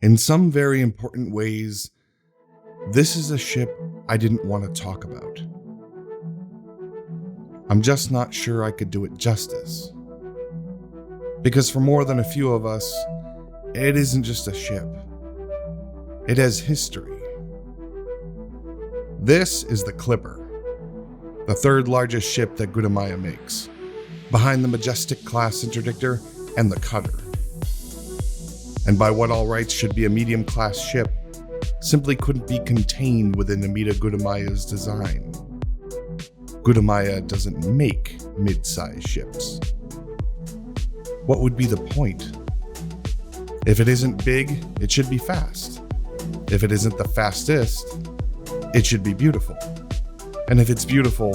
In some very important ways, this is a ship I didn't want to talk about. I'm just not sure I could do it justice. Because for more than a few of us, it isn't just a ship. It has history. This is the Clipper, the third largest ship that Gudamaya makes, behind the Majestic class interdictor and the Cutter. And by what all rights should be a medium class ship, simply couldn't be contained within Amida Gudamaya's design. Gudamaya doesn't make mid-sized ships. What would be the point? If it isn't big, it should be fast. If it isn't the fastest, it should be beautiful. And if it's beautiful,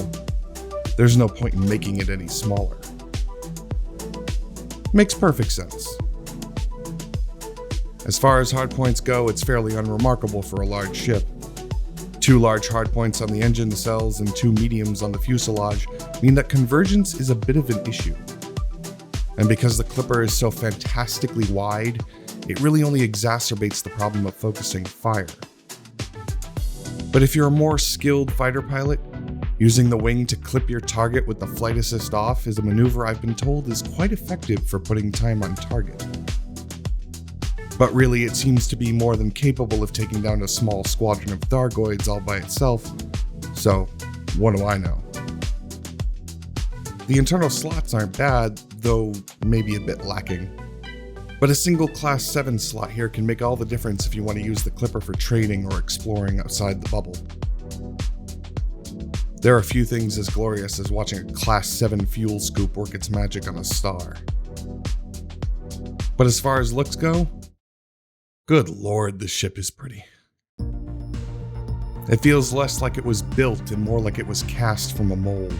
there's no point in making it any smaller. Makes perfect sense. As far as hardpoints go, it's fairly unremarkable for a large ship. 2 large hardpoints on the engine nacelles and 2 mediums on the fuselage mean that convergence is a bit of an issue. And because the Clipper is so fantastically wide, it really only exacerbates the problem of focusing fire. But if you're a more skilled fighter pilot, using the wing to clip your target with the flight assist off is a maneuver I've been told is quite effective for putting time on target. But really, it seems to be more than capable of taking down a small squadron of Thargoids all by itself, so what do I know? The internal slots aren't bad, though maybe a bit lacking. But a single Class 7 slot here can make all the difference if you want to use the Clipper for trading or exploring outside the bubble. There are few things as glorious as watching a Class 7 fuel scoop work its magic on a star. But as far as looks go, good lord, this ship is pretty. It feels less like it was built and more like it was cast from a mold.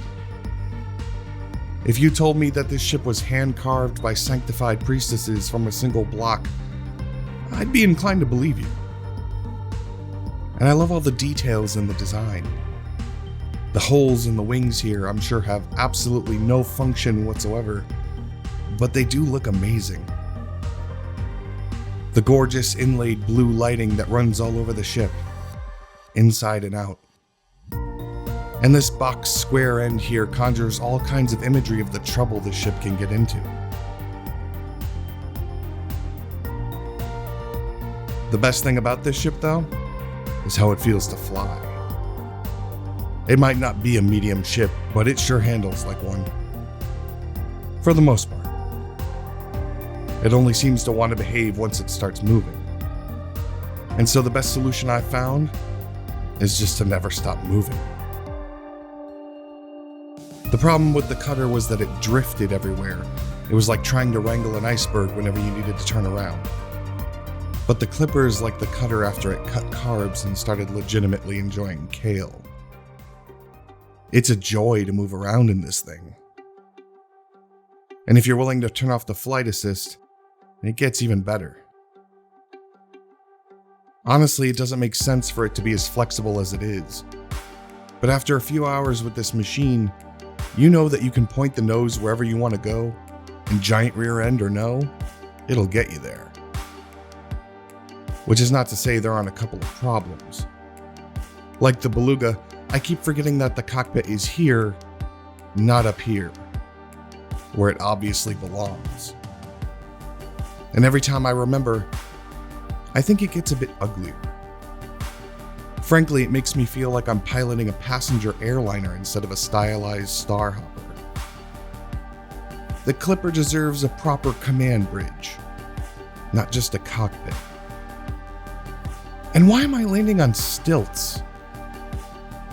If you told me that this ship was hand-carved by sanctified priestesses from a single block, I'd be inclined to believe you. And I love all the details in the design. The holes in the wings here I'm sure have absolutely no function whatsoever, but they do look amazing. The gorgeous inlaid blue lighting that runs all over the ship, inside and out. And this box square end here conjures all kinds of imagery of the trouble the ship can get into. The best thing about this ship, though, is how it feels to fly. It might not be a medium ship, but it sure handles like one. For the most part. It only seems to want to behave once it starts moving. And so the best solution I've found is just to never stop moving. The problem with the Cutter was that it drifted everywhere. It was like trying to wrangle an iceberg whenever you needed to turn around. But the Clipper is like the Cutter after it cut carbs and started legitimately enjoying kale. It's a joy to move around in this thing. And if you're willing to turn off the flight assist, it gets even better. Honestly, it doesn't make sense for it to be as flexible as it is. But after a few hours with this machine, you know that you can point the nose wherever you want to go, and giant rear end or no, it'll get you there. Which is not to say there aren't a couple of problems. Like the Beluga, I keep forgetting that the cockpit is here, not up here, where it obviously belongs. And every time I remember, I think it gets a bit uglier. Frankly, it makes me feel like I'm piloting a passenger airliner instead of a stylized starhopper. The Clipper deserves a proper command bridge, not just a cockpit. And why am I landing on stilts?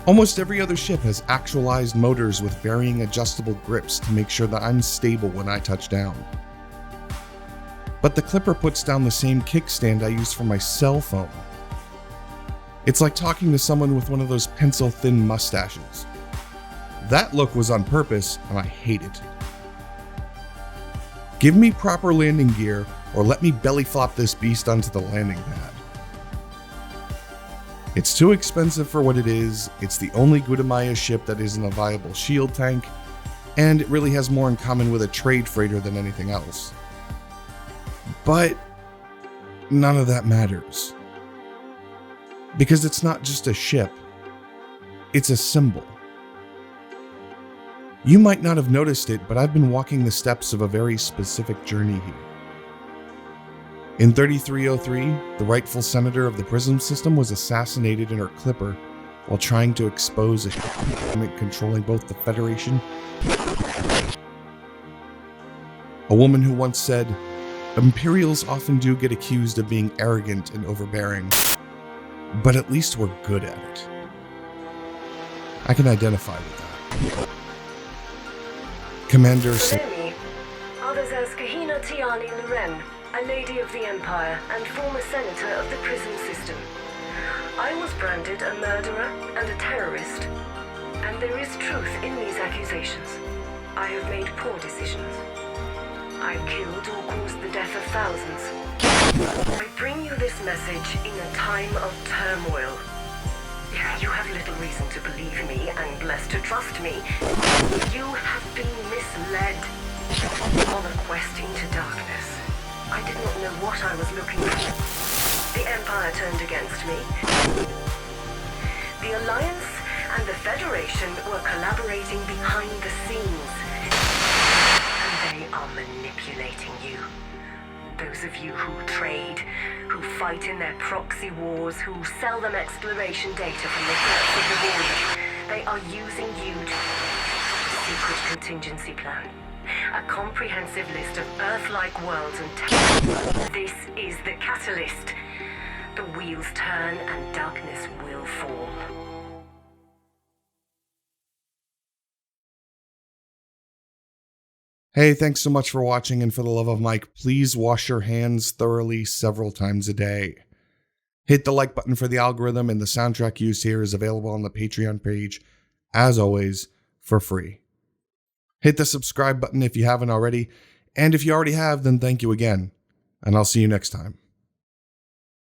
Almost every other ship has actualized motors with varying adjustable grips to make sure that I'm stable when I touch down. But the Clipper puts down the same kickstand I use for my cell phone. It's like talking to someone with one of those pencil-thin mustaches. That look was on purpose, and I hate it. Give me proper landing gear, or let me belly flop this beast onto the landing pad. It's too expensive for what it is, it's the only Gudamaya ship that isn't a viable shield tank, and it really has more in common with a trade freighter than anything else. But none of that matters. Because it's not just a ship, it's a symbol. You might not have noticed it, but I've been walking the steps of a very specific journey here. In 3303, the rightful senator of the Prism system was assassinated in her Clipper while trying to expose a government controlling both the Federation. A woman who once said, "Imperials often do get accused of being arrogant and overbearing, but at least we're good at it." I can identify with that. Commander Me, others as Kahina Tiani Loren, a lady of the Empire and former senator of the Prism system. I was branded a murderer and a terrorist, and there is truth in these accusations. I have made poor decisions. I killed or caused the death of thousands. I bring you this message in a time of turmoil. You have little reason to believe me and less to trust me. You have been misled on a quest into darkness. I did not know what I was looking for. The Empire turned against me. The Alliance and the Federation were collaborating behind the scenes. And they are manipulating you. Those of you who trade, who fight in their proxy wars, who sell them exploration data from the depths of the border, they are using you to... Secret contingency plan. A comprehensive list of Earth-like worlds and... This is the catalyst. The wheels turn and darkness will fall. Hey, thanks so much for watching, and for the love of Mike, please wash your hands thoroughly several times a day. Hit the like button for the algorithm, and the soundtrack used here is available on the Patreon page, as always, for free. Hit the subscribe button if you haven't already, and if you already have, then thank you again, and I'll see you next time.